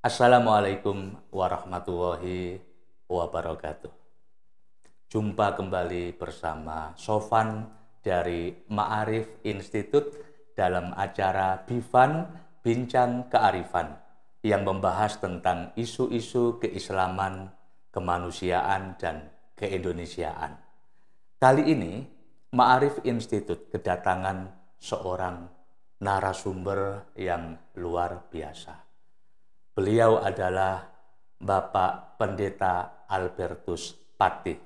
Assalamualaikum warahmatullahi wabarakatuh. Jumpa kembali bersama Sofan dari Ma'arif Institute dalam acara Bifan Bincang Kearifan yang membahas tentang isu-isu keislaman, kemanusiaan, dan keindonesiaan. Kali ini Ma'arif Institute kedatangan seorang narasumber yang luar biasa. Beliau adalah Bapak Pendeta Albertus Patih.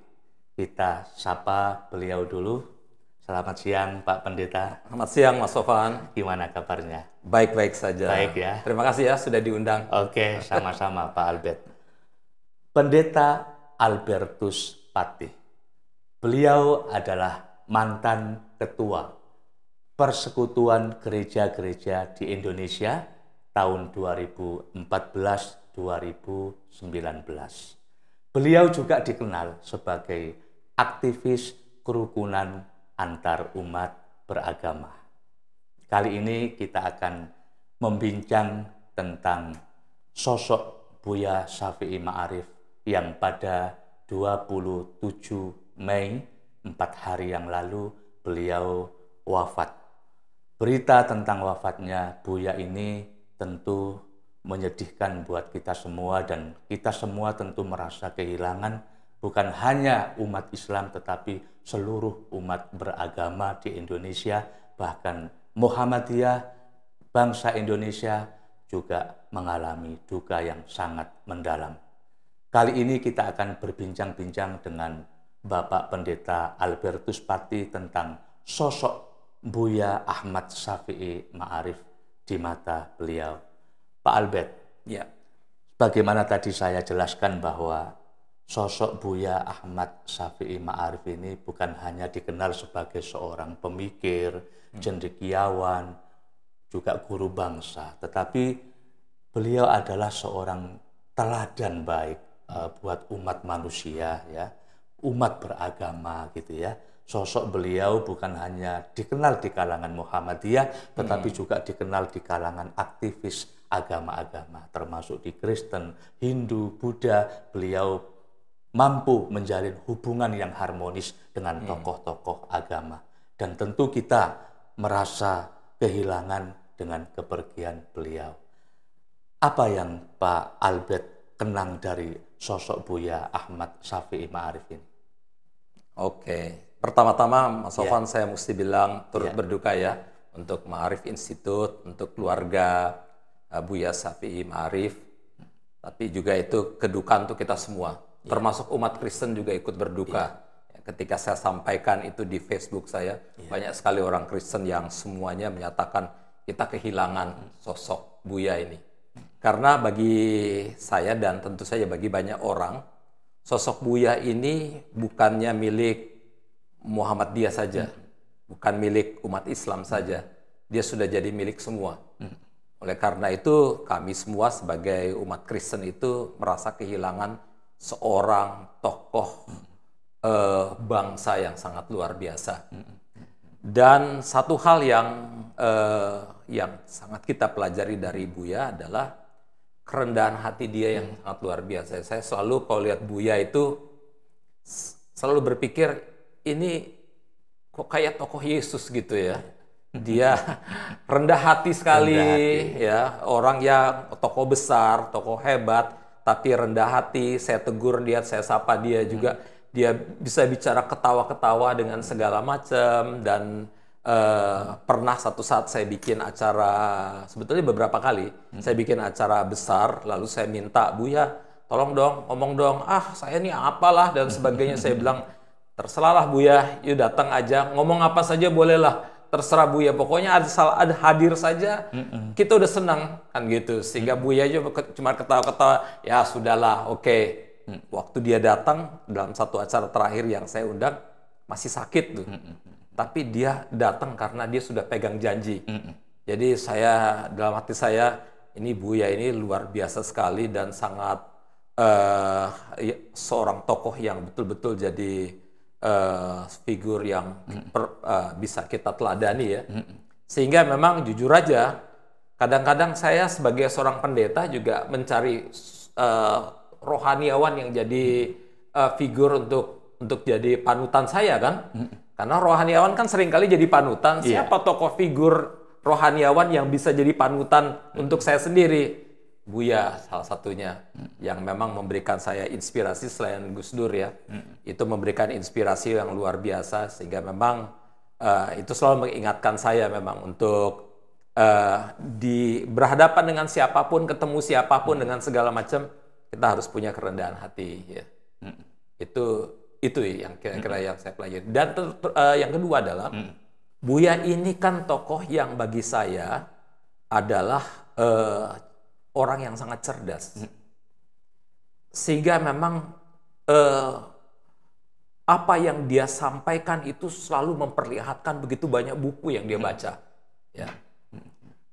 Kita sapa beliau dulu. Selamat siang Pak Pendeta. Selamat siang Mas Sofan. Gimana kabarnya? Baik-baik saja. Baik ya. Terima kasih ya sudah diundang. Oke, sama-sama Pak Albert. Pendeta Albertus Patih. Beliau adalah mantan ketua Persekutuan Gereja-Gereja di Indonesia tahun 2014-2019. Beliau juga dikenal sebagai aktivis kerukunan antar umat beragama. Kali ini kita akan membincang tentang sosok Buya Syafi'i Ma'arif yang pada 27 Mei, 4 hari yang lalu, beliau wafat. Berita tentang wafatnya Buya ini tentu menyedihkan buat kita semua, dan kita semua tentu merasa kehilangan bukan hanya umat Islam tetapi seluruh umat beragama di Indonesia, bahkan Muhammadiyah, bangsa Indonesia juga mengalami duka yang sangat mendalam. Kali ini kita akan berbincang-bincang dengan Bapak Pendeta Albertus Patih tentang sosok Buya Ahmad Syafi'i Ma'arif di mata beliau. Pak Albert, Ya. bagaimana tadi saya jelaskan bahwa sosok Buya Ahmad Syafi'i Ma'arif ini bukan hanya dikenal sebagai seorang pemikir, cendekiawan, juga guru bangsa, tetapi beliau adalah seorang teladan baik buat umat manusia, ya, umat beragama gitu ya. Sosok beliau bukan hanya dikenal di kalangan Muhammadiyah, tetapi juga dikenal di kalangan aktivis agama-agama, termasuk di Kristen, Hindu, Buddha. Beliau mampu menjalin hubungan yang harmonis dengan tokoh-tokoh agama. Dan tentu kita merasa kehilangan dengan kepergian beliau. Apa yang Pak Albert kenang dari sosok Buya Ahmad Syafi'i Ma'arif ini? Oke. Pertama-tama Mas Sofan, saya mesti bilang turut Ya. berduka ya untuk Ma'arif Institute, untuk keluarga Buya Syafi'i Ma'arif. Tapi juga itu kedukaan untuk kita semua. Termasuk umat Kristen juga ikut berduka. Ketika saya sampaikan itu di Facebook saya, banyak sekali orang Kristen yang semuanya menyatakan kita kehilangan sosok Buya ini. Karena bagi saya dan tentu saja bagi banyak orang, sosok Buya ini bukannya milik Muhammadiyah saja, bukan milik umat Islam saja. Dia sudah jadi milik semua. Oleh karena itu, kami semua sebagai umat Kristen itu merasa kehilangan seorang tokoh bangsa yang sangat luar biasa. Dan satu hal yang sangat kita pelajari dari Buya adalah kerendahan hati dia yang sangat luar biasa. Saya selalu kalau lihat Buya itu selalu berpikir, ini kok kayak tokoh Yesus gitu ya. Dia rendah hati sekali, ya, orang yang tokoh besar, tokoh hebat, tapi rendah hati. Saya tegur dia, saya sapa dia juga. Dia bisa bicara ketawa-ketawa dengan segala macam. Dan pernah satu saat saya bikin acara, sebetulnya beberapa kali, saya bikin acara besar, lalu saya minta, Buya, tolong dong, ngomong dong, saya ini apalah, dan sebagainya. Saya bilang, terserahlah Buya, yuk datang aja, ngomong apa saja bolehlah, terserah Buya, pokoknya ada hadir saja, kita udah senang, kan gitu. Sehingga Buya juga cuma ketawa-ketawa, ya sudahlah, oke. Waktu dia datang dalam satu acara terakhir yang saya undang, masih sakit tuh. Tapi dia datang karena dia sudah pegang janji. Jadi saya, dalam hati saya, ini Buya ini luar biasa sekali dan sangat seorang tokoh yang betul-betul jadi figur yang bisa kita teladani ya. Sehingga memang jujur aja kadang-kadang saya sebagai seorang pendeta juga mencari rohaniawan yang jadi figur untuk jadi panutan saya kan. Karena rohaniawan kan seringkali jadi panutan. Siapa tokoh figur rohaniawan yang bisa jadi panutan untuk saya sendiri? Buya salah satunya yang memang memberikan saya inspirasi selain Gus Dur ya. Itu memberikan inspirasi yang luar biasa sehingga memang itu selalu mengingatkan saya memang untuk berhadapan dengan siapapun, ketemu siapapun dengan segala macam, kita harus punya kerendahan hati ya. Itu yang kira-kira yang saya pelajari. Dan yang kedua adalah Buya ini kan tokoh yang bagi saya adalah orang yang sangat cerdas. Sehingga memang apa yang dia sampaikan itu selalu memperlihatkan begitu banyak buku yang dia baca. Ya.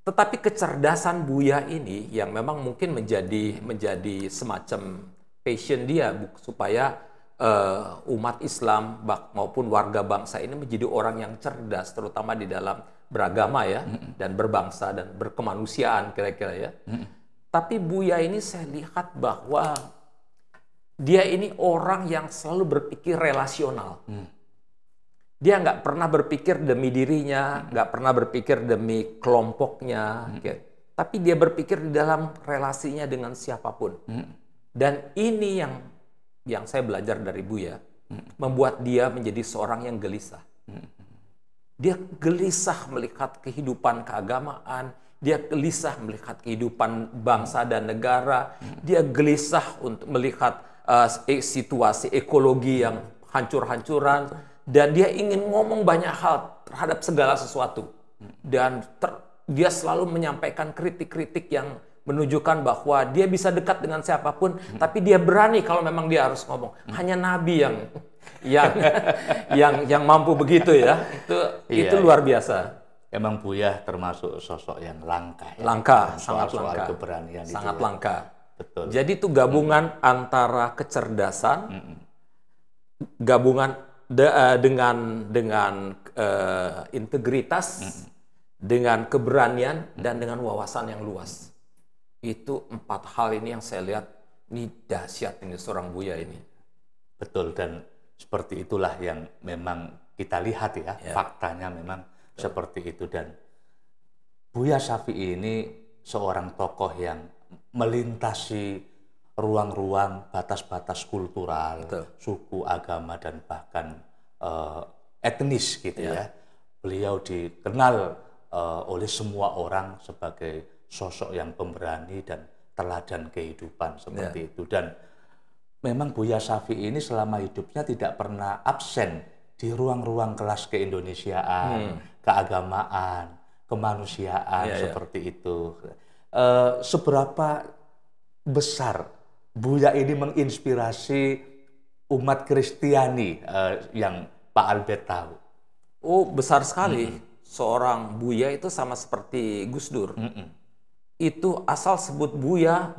Tetapi kecerdasan Buya ini yang memang mungkin menjadi semacam passion dia supaya umat Islam maupun warga bangsa ini menjadi orang yang cerdas, terutama di dalam beragama ya, dan berbangsa dan berkemanusiaan kira-kira ya. Tapi Buya ini saya lihat bahwa dia ini orang yang selalu berpikir relasional. Dia nggak pernah berpikir demi dirinya, nggak pernah berpikir demi kelompoknya, tapi dia berpikir di dalam relasinya dengan siapapun. Dan ini yang saya belajar dari Buya, membuat dia menjadi seorang yang gelisah. Dia gelisah melihat kehidupan keagamaan, dia gelisah melihat kehidupan bangsa dan negara, dia gelisah untuk melihat situasi ekologi yang hancur-hancuran, dan dia ingin ngomong banyak hal terhadap segala sesuatu. Dan dia selalu menyampaikan kritik-kritik yang menunjukkan bahwa dia bisa dekat dengan siapapun, tapi dia berani kalau memang dia harus ngomong. Hanya Nabi yang mampu begitu ya. Itu luar biasa. Emang Buya termasuk sosok yang langka. Ya? Langka, soal sangat langka. Keberanian sangat itu, langka. Betul. Jadi itu gabungan antara kecerdasan, gabungan dengan integritas, dengan keberanian, dan dengan wawasan yang luas. Itu 4 hal ini yang saya lihat, ini dahsyat ini seorang Buya ini. Betul, dan seperti itulah yang memang kita lihat ya. Faktanya memang seperti itu. Dan Buya Syafi'i ini seorang tokoh yang melintasi ruang-ruang batas-batas kultural, suku, agama, dan bahkan etnis gitu ya. Beliau dikenal oleh semua orang sebagai sosok yang pemberani dan teladan kehidupan seperti itu. Dan memang Buya Syafi'i ini selama hidupnya tidak pernah absen di ruang-ruang kelas keindonesiaan, keagamaan, kemanusiaan seperti itu. Seberapa besar Buya ini menginspirasi umat Kristiani yang Pak Albert tahu? Oh, besar sekali. Seorang Buya itu sama seperti Gus Dur. Itu asal sebut Buya,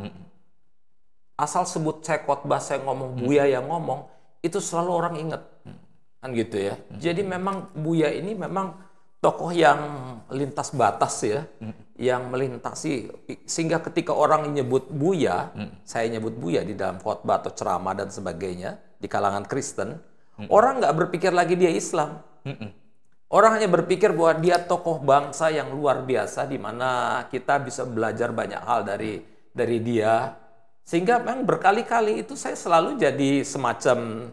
asal sebut saya khotbah, saya ngomong Buya yang ngomong, itu selalu orang ingat. Kan gitu ya. Jadi memang Buya ini memang tokoh yang lintas batas ya, yang melintasi, sehingga ketika orang nyebut Buya, saya nyebut Buya di dalam khotbah atau ceramah dan sebagainya di kalangan Kristen, orang nggak berpikir lagi dia Islam. Orang hanya berpikir bahwa dia tokoh bangsa yang luar biasa, di mana kita bisa belajar banyak hal dari dia. Sehingga memang berkali-kali itu saya selalu jadi semacam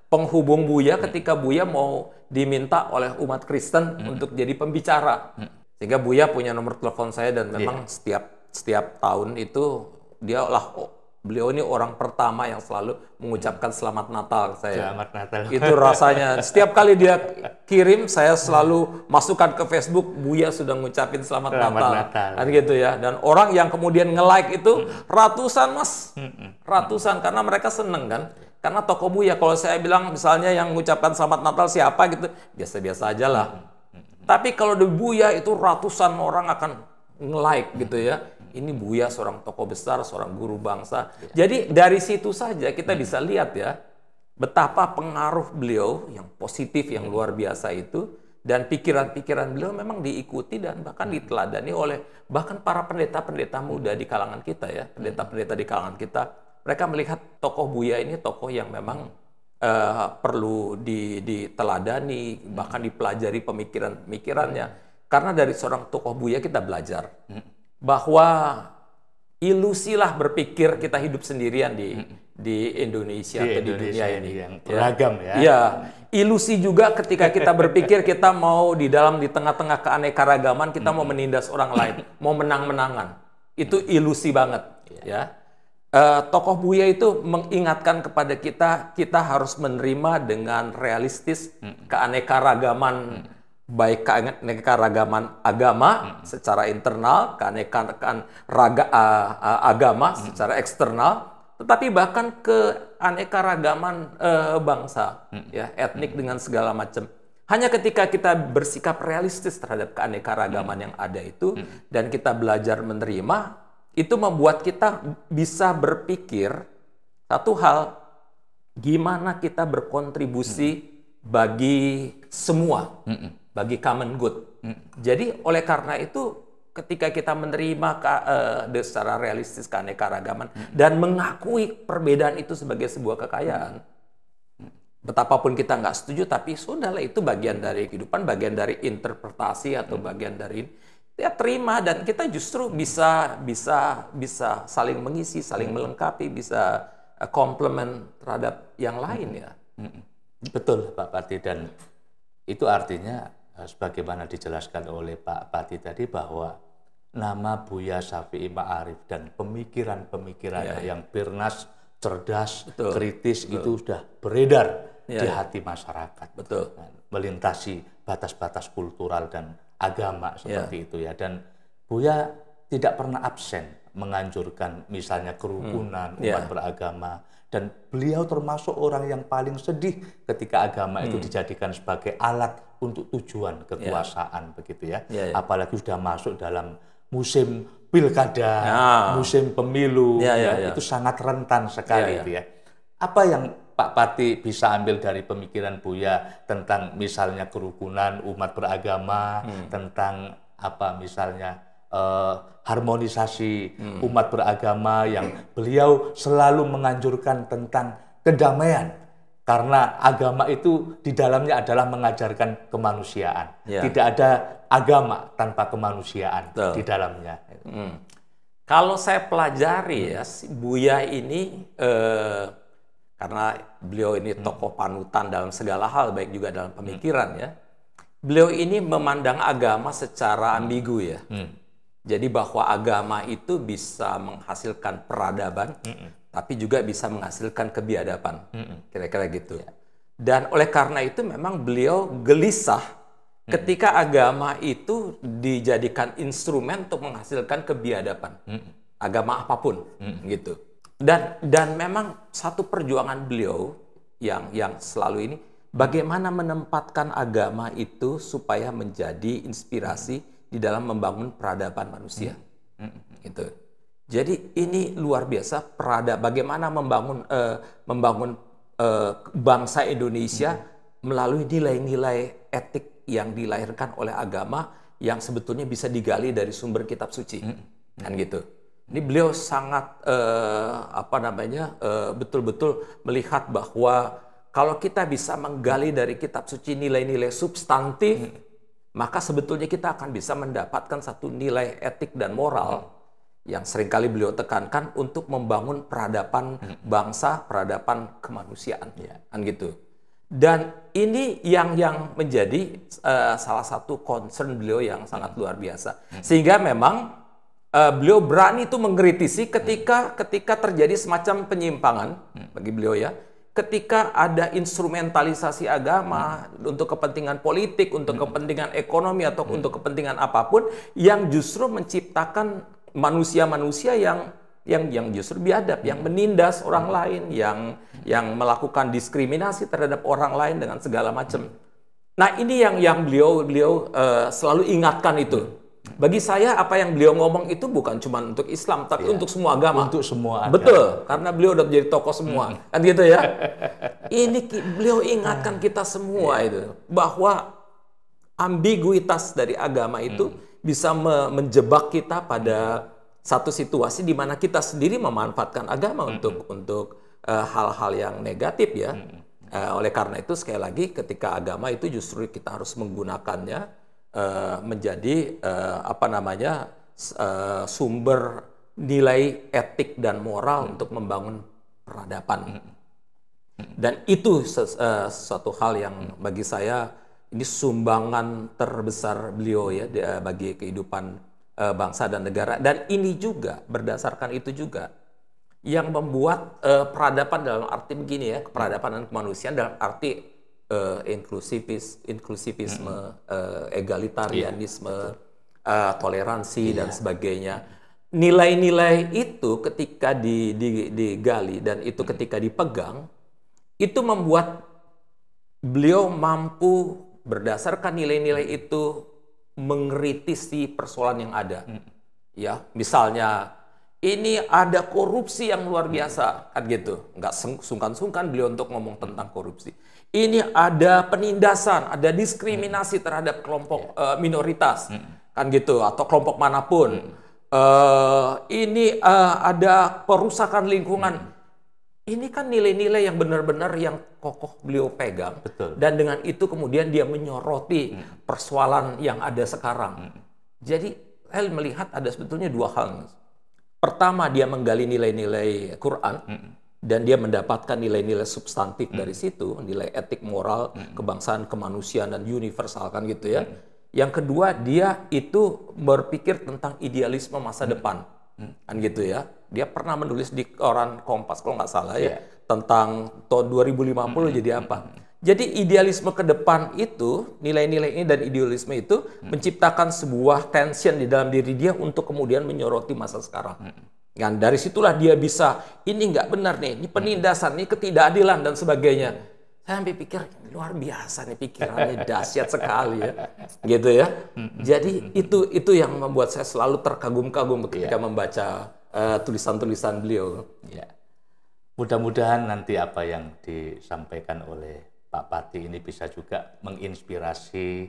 penghubung Buya ketika Buya mau diminta oleh umat Kristen untuk jadi pembicara. Sehingga Buya punya nomor telepon saya, dan memang setiap tahun itu beliau ini orang pertama yang selalu mengucapkan Selamat Natal ke saya. Selamat Natal. Itu rasanya. Setiap kali dia kirim, saya selalu masukkan ke Facebook, Buya sudah ngucapin Selamat Natal. Kan gitu ya. Dan orang yang kemudian nge-like itu ratusan, Mas. Ratusan, karena mereka seneng kan. Karena tokoh Buya, kalau saya bilang misalnya yang mengucapkan Selamat Natal siapa gitu, biasa-biasa aja lah. Tapi kalau di Buya itu ratusan orang akan nge-like gitu ya. Ini Buya seorang tokoh besar, seorang guru bangsa. Jadi dari situ saja kita bisa lihat ya, betapa pengaruh beliau yang positif, yang luar biasa itu Dan pikiran-pikiran beliau memang diikuti dan bahkan diteladani oleh bahkan para pendeta-pendeta muda di kalangan kita ya, pendeta-pendeta di kalangan kita. Mereka melihat tokoh Buya ini tokoh yang memang perlu diteladani, bahkan dipelajari pemikiran-pemikirannya. Karena dari seorang tokoh Buya kita belajar bahwa ilusilah berpikir kita hidup sendirian di Indonesia atau di dunia ini yang beragam ya. Ya, ilusi juga ketika kita berpikir kita mau di tengah-tengah keanekaragaman kita mau menindas orang lain, mau menang-menangan. Itu ilusi banget ya. Tokoh Buya itu mengingatkan kepada kita harus menerima dengan realistis keanekaragaman, baik keanekaragaman agama secara internal, keanekaragaman agama secara eksternal, tetapi bahkan keanekaragaman bangsa, ya, etnik dengan segala macam. Hanya ketika kita bersikap realistis terhadap keanekaragaman yang ada itu, dan kita belajar menerima, itu membuat kita bisa berpikir satu hal, gimana kita berkontribusi bagi semua, bagi common good. Jadi oleh karena itu, ketika kita menerima secara realistis keanekaragaman dan mengakui perbedaan itu sebagai sebuah kekayaan, betapapun kita nggak setuju, tapi sudahlah itu bagian dari kehidupan, bagian dari interpretasi atau bagian dari ya terima, dan kita justru bisa saling mengisi, saling melengkapi, bisa komplement terhadap yang lain ya. Betul Pak Pati, dan itu artinya sebagaimana dijelaskan oleh Pak Pati tadi bahwa nama Buya Syafi'i Ma'arif dan pemikiran-pemikirannya yang bernas, cerdas, kritis itu sudah beredar di hati masyarakat. Betul. Melintasi batas-batas kultural dan agama seperti itu ya. Dan Buya tidak pernah absen menganjurkan misalnya kerukunan umat beragama, dan beliau termasuk orang yang paling sedih ketika agama itu dijadikan sebagai alat untuk tujuan kekuasaan begitu ya. Apalagi sudah masuk dalam musim pilkada, musim pemilu, itu sangat rentan sekali itu ya. Apa yang Pak Pati bisa ambil dari pemikiran Buya tentang misalnya kerukunan umat beragama, tentang apa misalnya harmonisasi umat beragama yang beliau selalu menganjurkan tentang kedamaian, karena agama itu di dalamnya adalah mengajarkan kemanusiaan. Tidak ada agama tanpa kemanusiaan di dalamnya. Kalau saya pelajari ya, Buya ini karena beliau ini tokoh panutan dalam segala hal, baik juga dalam pemikiran ya. Beliau ini memandang agama secara ambigu ya. Jadi bahwa agama itu bisa menghasilkan peradaban, tapi juga bisa menghasilkan kebiadaban. Kira-kira gitu. Dan oleh karena itu memang beliau gelisah ketika agama itu dijadikan instrumen untuk menghasilkan kebiadaban. Agama apapun gitu. Dan memang satu perjuangan beliau yang selalu ini, bagaimana menempatkan agama itu supaya menjadi inspirasi di dalam membangun peradaban manusia. Gitu. Jadi ini luar biasa, bagaimana membangun bangsa Indonesia melalui nilai-nilai etik yang dilahirkan oleh agama yang sebetulnya bisa digali dari sumber kitab suci. Kan gitu. Ini beliau sangat betul-betul melihat bahwa kalau kita bisa menggali dari kitab suci nilai-nilai substantif, maka sebetulnya kita akan bisa mendapatkan satu nilai etik dan moral yang seringkali beliau tekankan untuk membangun peradaban bangsa, peradaban kemanusiaan, kan gitu. Dan ini yang menjadi salah satu concern beliau yang sangat luar biasa, sehingga memang beliau berani itu mengkritisi ketika terjadi semacam penyimpangan bagi beliau ya, ketika ada instrumentalisasi agama untuk kepentingan politik, untuk kepentingan ekonomi atau untuk kepentingan apapun yang justru menciptakan manusia-manusia yang justru biadab, yang menindas orang lain, yang melakukan diskriminasi terhadap orang lain dengan segala macam. Nah, ini yang beliau selalu ingatkan itu. Bagi saya apa yang beliau ngomong itu bukan cuma untuk Islam, tapi untuk semua agama. Untuk semua agama. Betul, karena beliau udah menjadi tokoh semua, kan gitu ya. Ini beliau ingatkan kita semua itu bahwa ambiguitas dari agama itu bisa menjebak kita pada satu situasi di mana kita sendiri memanfaatkan agama untuk hal-hal yang negatif ya. Oleh karena itu sekali lagi ketika agama itu justru kita harus menggunakannya menjadi sumber nilai etik dan moral untuk membangun peradaban. Dan itu suatu hal yang bagi saya ini sumbangan terbesar beliau ya bagi kehidupan bangsa dan negara. Dan ini juga berdasarkan itu juga yang membuat peradaban dalam arti begini ya, peradaban dan kemanusiaan dalam arti inklusivisme, egalitarianisme, toleransi dan sebagainya. Nilai-nilai itu ketika digali dan itu ketika dipegang, itu membuat beliau mampu berdasarkan nilai-nilai itu mengkritisi persoalan yang ada. Ya, misalnya ini ada korupsi yang luar biasa, kan gitu. Nggak sungkan-sungkan beliau untuk ngomong tentang korupsi. Ini ada penindasan, ada diskriminasi terhadap kelompok minoritas, kan gitu, atau kelompok manapun. Ini ada perusakan lingkungan. Ini kan nilai-nilai yang benar-benar yang kokoh beliau pegang. Betul. Dan dengan itu kemudian dia menyoroti persoalan yang ada sekarang. Jadi saya melihat ada sebetulnya dua hal. Pertama, dia menggali nilai-nilai Quran dan dia mendapatkan nilai-nilai substantif dari situ, nilai etik, moral, kebangsaan, kemanusiaan dan universal kan gitu ya. Yang kedua, dia itu berpikir tentang idealisme masa depan. Kan gitu ya. Dia pernah menulis di koran Kompas kalau nggak salah ya tentang tahun 2050 jadi apa. Jadi idealisme ke depan itu, nilai-nilai ini dan idealisme itu menciptakan sebuah tension di dalam diri dia untuk kemudian menyoroti masa sekarang. Dan dari situlah dia bisa, ini nggak benar nih, ini penindasan, ini ketidakadilan dan sebagainya. Saya sampai pikir, luar biasa nih pikirannya, dahsyat sekali ya. Gitu ya. Jadi itu yang membuat saya selalu terkagum-kagum ketika membaca tulisan-tulisan beliau. Ya. Mudah-mudahan nanti apa yang disampaikan oleh Pak Pati ini bisa juga menginspirasi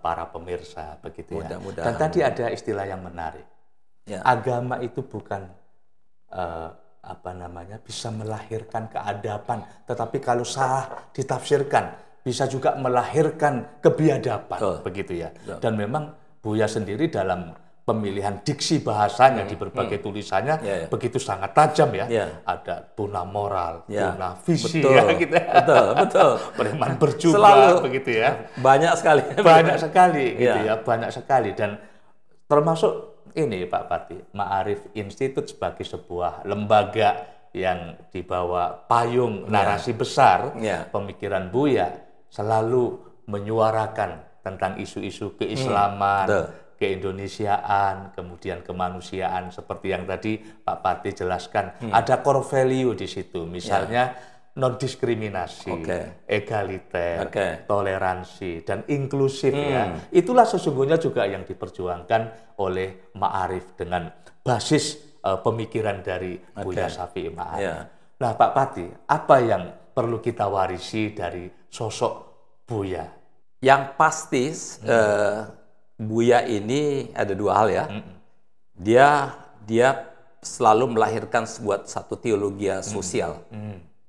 para pemirsa begitu ya. Dan tadi ada istilah yang menarik. Ya. Agama itu bukan bisa melahirkan keadaban, tetapi kalau salah ditafsirkan bisa juga melahirkan kebiadaban, begitu ya. Dan memang Buya sendiri dalam pemilihan diksi bahasanya di berbagai tulisannya begitu sangat tajam ya. Ada tuna moral, tuna visi, gitu. Betul. Preman berjubah, selalu begitu ya. Banyak sekali, gitu ya, banyak sekali. Dan termasuk ini Pak Pati, Ma'arif Institute sebagai sebuah lembaga yang dibawa payung narasi besar, pemikiran Buya selalu menyuarakan tentang isu-isu keislaman, keindonesiaan, kemudian kemanusiaan seperti yang tadi Pak Pati jelaskan. Ada core value di situ, misalnya non-diskriminasi, egaliter, toleransi, dan inklusif ya. Itulah sesungguhnya juga yang diperjuangkan oleh Ma'arif dengan basis pemikiran dari Buya Syafi'i Ma'arif. Nah Pak Pati, apa yang perlu kita warisi dari sosok Buya? Yang pasti Buya ini ada dua hal ya. Dia selalu melahirkan satu teologi sosial.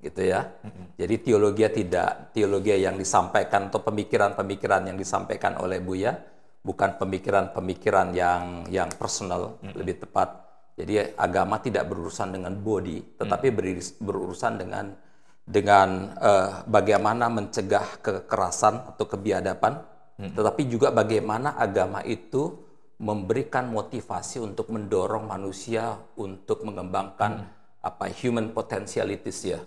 Gitu ya. Jadi teologi yang disampaikan atau pemikiran-pemikiran yang disampaikan oleh Buya bukan pemikiran-pemikiran yang personal, lebih tepat. Jadi agama tidak berurusan dengan body, tetapi berurusan dengan bagaimana mencegah kekerasan atau kebiadaban, tetapi juga bagaimana agama itu memberikan motivasi untuk mendorong manusia untuk mengembangkan human potentialities ya.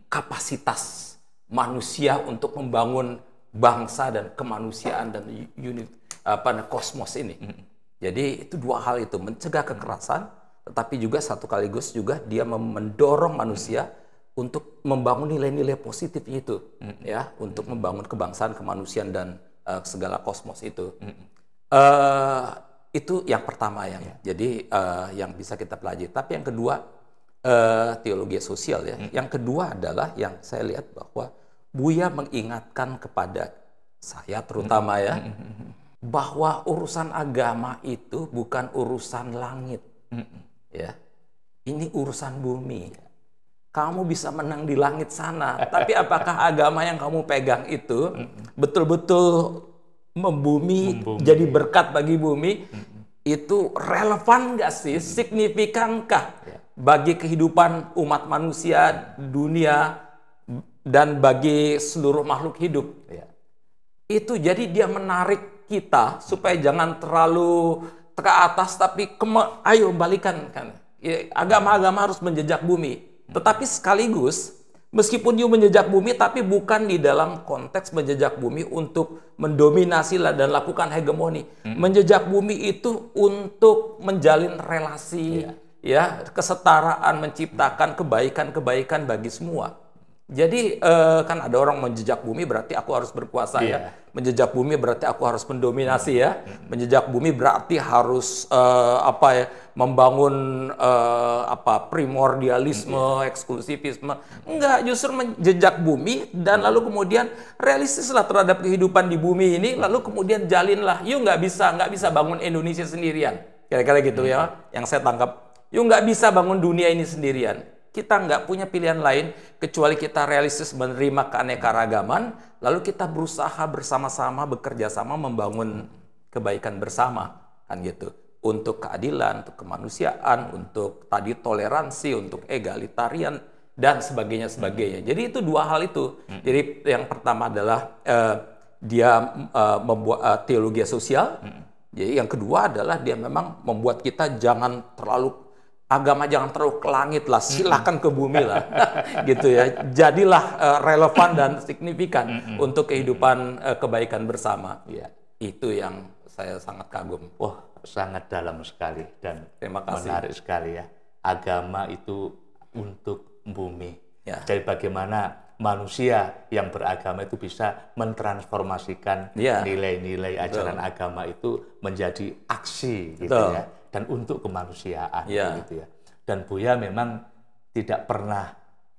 Kapasitas manusia untuk membangun bangsa dan kemanusiaan dan kosmos ini. Jadi itu dua hal itu, mencegah kekerasan, tetapi juga sekaligus juga dia mendorong manusia untuk membangun nilai-nilai positif itu, ya, untuk membangun kebangsaan, kemanusiaan dan segala kosmos itu. Itu yang pertama jadi yang bisa kita pelajari. Tapi yang kedua teologi sosial ya. Yang kedua adalah yang saya lihat bahwa Buya mengingatkan kepada saya terutama ya, bahwa urusan agama itu bukan urusan langit, ya. Ini urusan bumi. Kamu bisa menang di langit sana, tapi apakah agama yang kamu pegang itu betul-betul membumi, jadi berkat bagi bumi? Itu relevan nggak sih? Signifikankah bagi kehidupan umat manusia, dunia, dan bagi seluruh makhluk hidup? Itu jadi dia menarik kita supaya jangan terlalu ke atas, tapi ayo balikan kan. Agama-agama harus menjejak bumi. Tetapi sekaligus, meskipun you menjejak bumi, tapi bukan di dalam konteks menjejak bumi untuk mendominasi dan lakukan hegemoni. Menjejak bumi itu untuk menjalin relasi, ya, kesetaraan, menciptakan kebaikan-kebaikan bagi semua. Jadi kan ada orang menjejak bumi berarti aku harus berkuasa, ya. Menjejak bumi berarti aku harus mendominasi, ya. Menjejak bumi berarti harus membangun primordialisme, eksklusivisme. Enggak, justru menjejak bumi dan lalu kemudian realistislah terhadap kehidupan di bumi ini, lalu kemudian jalinlah. You nggak bisa bangun Indonesia sendirian. Kira-kira gitu ya, yang saya tangkap. You nggak bisa bangun dunia ini sendirian. Kita nggak punya pilihan lain kecuali kita realistis menerima keanekaragaman, lalu kita berusaha bersama-sama, bekerja sama membangun kebaikan bersama, kan gitu. Untuk keadilan, untuk kemanusiaan, untuk tadi toleransi, untuk egalitarian, dan sebagainya. Jadi itu dua hal itu. Jadi yang pertama adalah dia membuat teologi sosial. Jadi yang kedua adalah dia memang membuat kita agama jangan terlalu ke langit lah, silahkan ke bumi lah, gitu ya. Jadilah relevan dan signifikan untuk kehidupan kebaikan bersama. Itu yang saya sangat kagum. Wah, sangat dalam sekali dan terima kasih. Menarik sekali ya. Agama itu untuk bumi. Jadi bagaimana manusia yang beragama itu bisa mentransformasikan nilai-nilai ajaran agama itu menjadi aksi, gitu ya. Dan untuk kemanusiaan, gitu ya. Dan Buya memang tidak pernah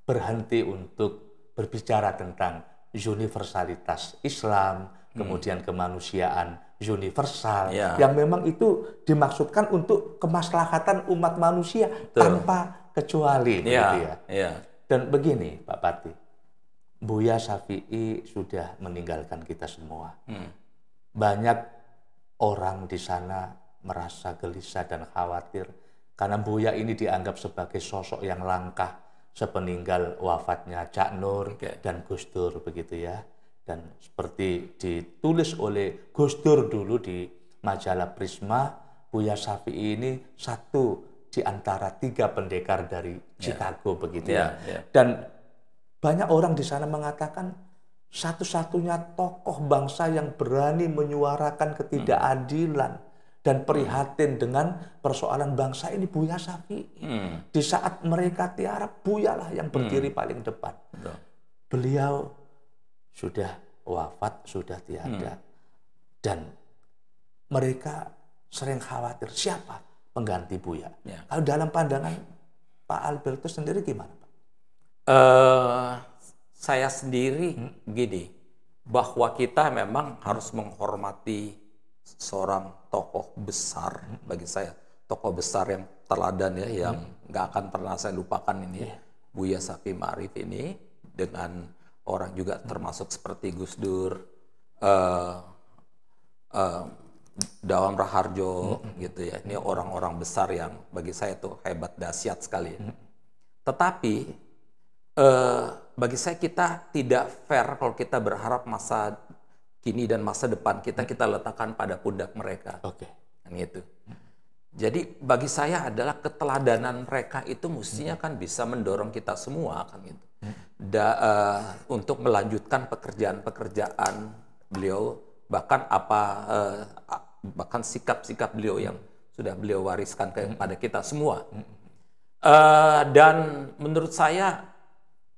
berhenti untuk berbicara tentang universalitas Islam, kemudian kemanusiaan universal, yang memang itu dimaksudkan untuk kemaslahatan umat manusia tanpa kecuali, gitu ya. Dan begini, Pak Pati, Buya Syafi'i sudah meninggalkan kita semua. Banyak orang di sana merasa gelisah dan khawatir karena Buya ini dianggap sebagai sosok yang langka sepeninggal wafatnya Cak Nur dan Gus Dur, begitu ya. Dan seperti ditulis oleh Gus Dur dulu di majalah Prisma, Buya Syafi'i ini satu di antara 3 pendekar dari Chicago, begitu ya. Dan banyak orang di sana mengatakan satu-satunya tokoh bangsa yang berani menyuarakan ketidakadilan dan prihatin dengan persoalan bangsa ini Buya Syafi'i. Di saat mereka tiarap, Buyalah yang berdiri paling depan. Beliau sudah wafat, sudah tiada. Dan mereka sering khawatir siapa pengganti Buya. Kalau dalam pandangan Pak Albertus sendiri gimana, Pak? Saya sendiri gini, bahwa kita memang harus menghormati seorang tokoh besar bagi saya, tokoh besar yang teladan ya, yang nggak akan pernah saya lupakan ini, Buya Syafi'i Ma'arif ini, dengan orang juga termasuk seperti Gus Dur, Dawam Raharjo, gitu ya. Ini orang-orang besar yang bagi saya tuh hebat, dahsyat sekali. Tetapi bagi saya kita tidak fair kalau kita berharap masa kini dan masa depan kita letakkan pada pundak mereka. Kan gitu. Jadi bagi saya adalah keteladanan mereka itu mestinya kan bisa mendorong kita semua, kan gitu. Untuk melanjutkan pekerjaan-pekerjaan beliau, bahkan bahkan sikap-sikap beliau yang sudah beliau wariskan kepada kita semua. Dan menurut saya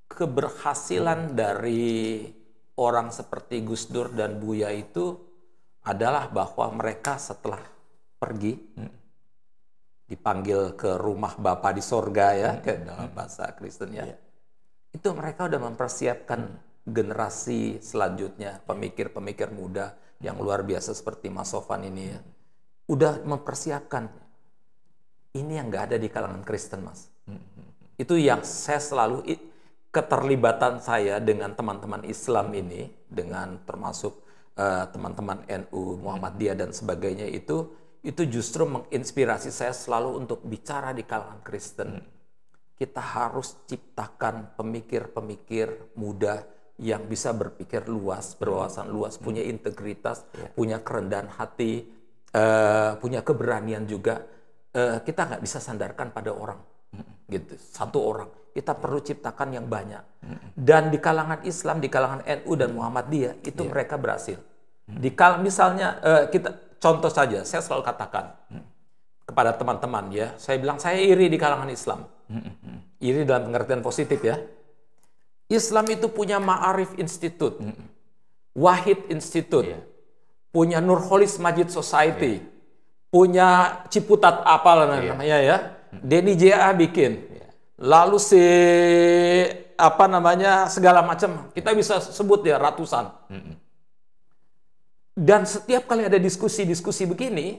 keberhasilan dari orang seperti Gus Dur dan Buya itu adalah bahwa mereka setelah pergi dipanggil ke rumah Bapa di sorga ya, ke dalam bahasa Kristen ya. Itu mereka udah mempersiapkan generasi selanjutnya, pemikir-pemikir muda yang luar biasa seperti Mas Sofan ini ya, udah mempersiapkan. Ini yang nggak ada di kalangan Kristen, Mas. Itu yang saya selalu, keterlibatan saya dengan teman-teman Islam ini, dengan termasuk teman-teman NU, Muhammadiyah dan sebagainya, itu justru menginspirasi saya selalu untuk bicara di kalangan Kristen. Kita harus ciptakan pemikir-pemikir muda yang bisa berpikir luas, berwawasan luas, punya integritas, punya kerendahan hati, punya keberanian juga. Kita nggak bisa sandarkan pada orang, gitu, satu orang. Kita perlu ciptakan yang banyak. Dan di kalangan Islam, di kalangan NU dan Muhammadiyah itu mereka berhasil. Misalnya kita contoh saja, saya selalu katakan kepada teman-teman ya, saya bilang saya iri di kalangan Islam. Iri dalam pengertian positif ya. Islam itu punya Ma'arif Institute, Wahid Institute, punya Nurholis Majid Society, punya Ciputat apalah namanya ya, Denny J.A. bikin, lalu segala macam, kita bisa sebut ya ratusan. Dan setiap kali ada diskusi-diskusi begini,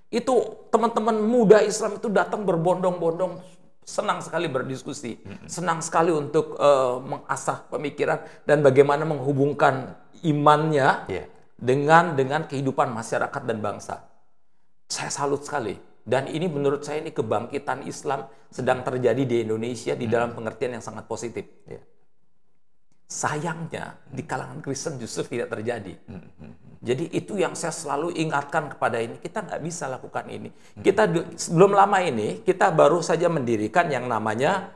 itu teman-teman muda Islam itu datang berbondong-bondong, senang sekali berdiskusi, senang sekali untuk mengasah pemikiran dan bagaimana menghubungkan imannya dengan kehidupan masyarakat dan bangsa. Saya salut sekali. Dan ini menurut saya ini kebangkitan Islam sedang terjadi di Indonesia di dalam pengertian yang sangat positif. Sayangnya di kalangan Kristen justru tidak terjadi. Jadi itu yang saya selalu ingatkan kepada ini. Kita nggak bisa lakukan ini. Kita belum lama ini kita baru saja mendirikan yang namanya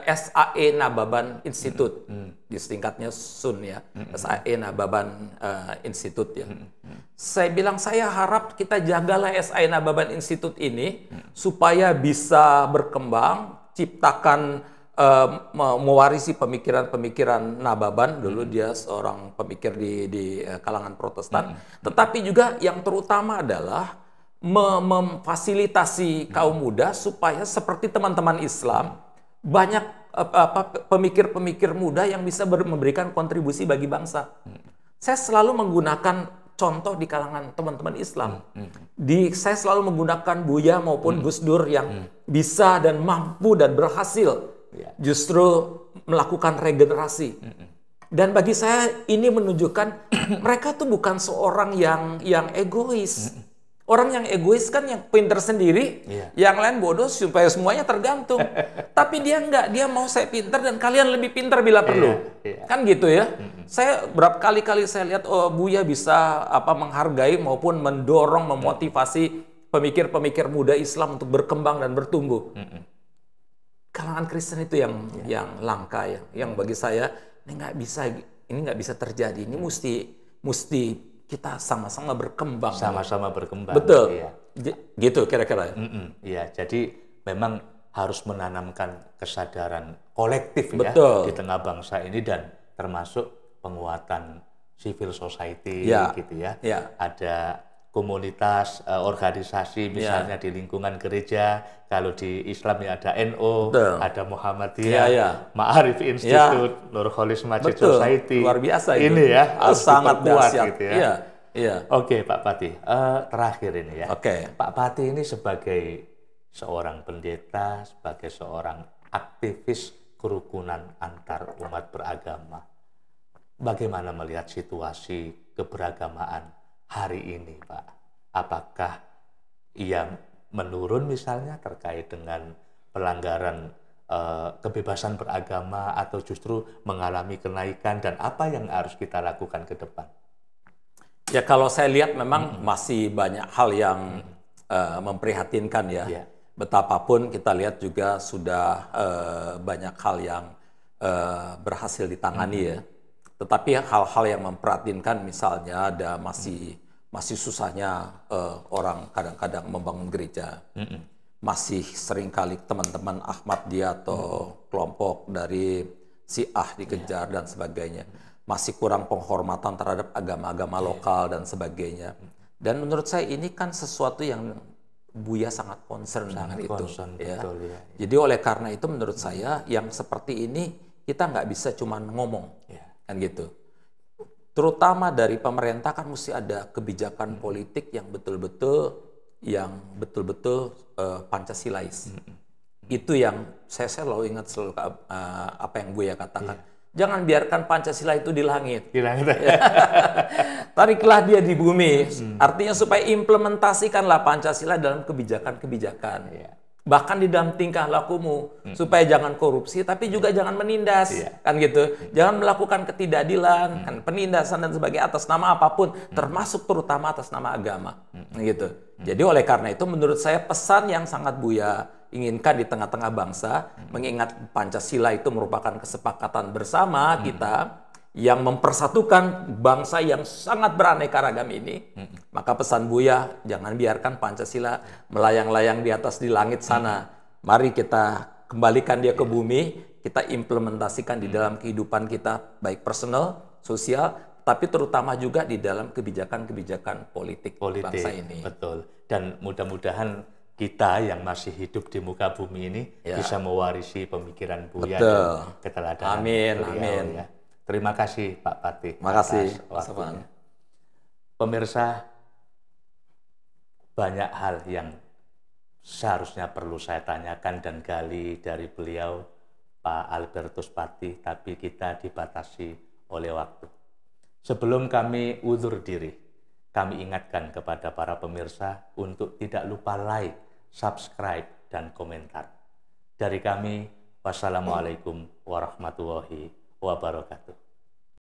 SAE Nababan Institute, disingkatnya SUN ya, SAE Nababan Institute ya. Saya bilang saya harap kita jagalah SAE Nababan Institute ini supaya bisa berkembang, ciptakan, mewarisi pemikiran-pemikiran Nababan. Dulu dia seorang pemikir di kalangan Protestan, tetapi juga yang terutama adalah memfasilitasi kaum muda supaya seperti teman-teman Islam, banyak pemikir-pemikir muda yang bisa memberikan kontribusi bagi bangsa. Saya selalu menggunakan contoh di kalangan teman-teman Islam. Saya selalu menggunakan Buya maupun Gus Dur yang bisa dan mampu dan berhasil justru melakukan regenerasi. Dan bagi saya ini menunjukkan mereka tuh bukan seorang yang egois. Orang yang egois kan yang pinter sendiri, yang lain bodoh supaya semuanya tergantung. Tapi dia enggak, dia mau saya pinter dan kalian lebih pinter bila perlu. Kan gitu ya. Saya berapa kali saya lihat Buya bisa menghargai maupun mendorong, memotivasi pemikir-pemikir muda Islam untuk berkembang dan bertumbuh. Kalangan Kristen itu yang langka ya, yang bagi saya ini nggak bisa terjadi. Ini mesti kita sama-sama berkembang. Sama-sama berkembang. Betul. Iya. Gitu kira-kira. Iya, jadi memang harus menanamkan kesadaran kolektif Betul. di tengah bangsa ini dan termasuk penguatan civil society gitu ya. Ada komunitas, organisasi misalnya di lingkungan gereja, kalau di Islam ya ada NU, ada Muhammadiyah, Ma'arif Institute, Nurholis Majid Society. Luar biasa itu. Ini ya, harus sangat kuat gitu ya. Oke, Pak Pati, terakhir ini ya. Pak Pati ini sebagai seorang pendeta, sebagai seorang aktivis kerukunan antar umat beragama, bagaimana melihat situasi keberagamaan hari ini, Pak? Apakah ia menurun misalnya terkait dengan pelanggaran kebebasan beragama atau justru mengalami kenaikan, dan apa yang harus kita lakukan ke depan? Ya kalau saya lihat memang masih banyak hal yang memprihatinkan ya. Betapapun kita lihat juga sudah banyak hal yang berhasil ditangani ya. Tetapi hal-hal yang memprihatinkan misalnya ada masih susahnya orang kadang-kadang membangun gereja. Masih seringkali teman-teman Ahmadiyah atau kelompok dari Syiah dikejar dan sebagainya. Masih kurang penghormatan terhadap agama-agama lokal dan sebagainya. Dan menurut saya ini kan sesuatu yang Buya sangat concern dengan itu. Betul, ya. Jadi oleh karena itu menurut saya yang seperti ini kita nggak bisa cuma ngomong, Ya. kan gitu. Terutama dari pemerintah kan mesti ada kebijakan politik yang betul-betul Pancasilais. Itu yang saya selalu ingat selalu apa yang Buya katakan. Jangan biarkan Pancasila itu di langit. Di langit. Tariklah dia di bumi. Artinya supaya implementasikanlah Pancasila dalam kebijakan-kebijakan. Bahkan di dalam tingkah lakumu. Supaya jangan korupsi, tapi juga jangan menindas. Kan gitu. Jangan melakukan ketidakadilan, kan, penindasan dan sebagainya atas nama apapun. Termasuk terutama atas nama agama. Gitu. Jadi oleh karena itu menurut saya pesan yang sangat Buya inginkan di tengah-tengah bangsa, mengingat Pancasila itu merupakan kesepakatan bersama kita yang mempersatukan bangsa yang sangat beraneka ragam ini. Maka pesan Buya, jangan biarkan Pancasila melayang-layang di atas di langit sana. Mari kita kembalikan dia ke bumi, kita implementasikan di dalam kehidupan kita, baik personal, sosial, tapi terutama juga di dalam kebijakan-kebijakan politik bangsa ini. Betul. Dan mudah-mudahan kita yang masih hidup di muka bumi ini bisa mewarisi pemikiran Buya dan keteladanan beliau. Ya. Terima kasih Pak Patih. Terima kasih Pak Sofwan. Pemirsa, banyak hal yang seharusnya perlu saya tanyakan dan gali dari beliau, Pak Albertus Patih, tapi kita dibatasi oleh waktu. Sebelum kami undur diri, kami ingatkan kepada para pemirsa untuk tidak lupa like, subscribe, dan komentar. Dari kami, wassalamualaikum warahmatullahi wabarakatuh.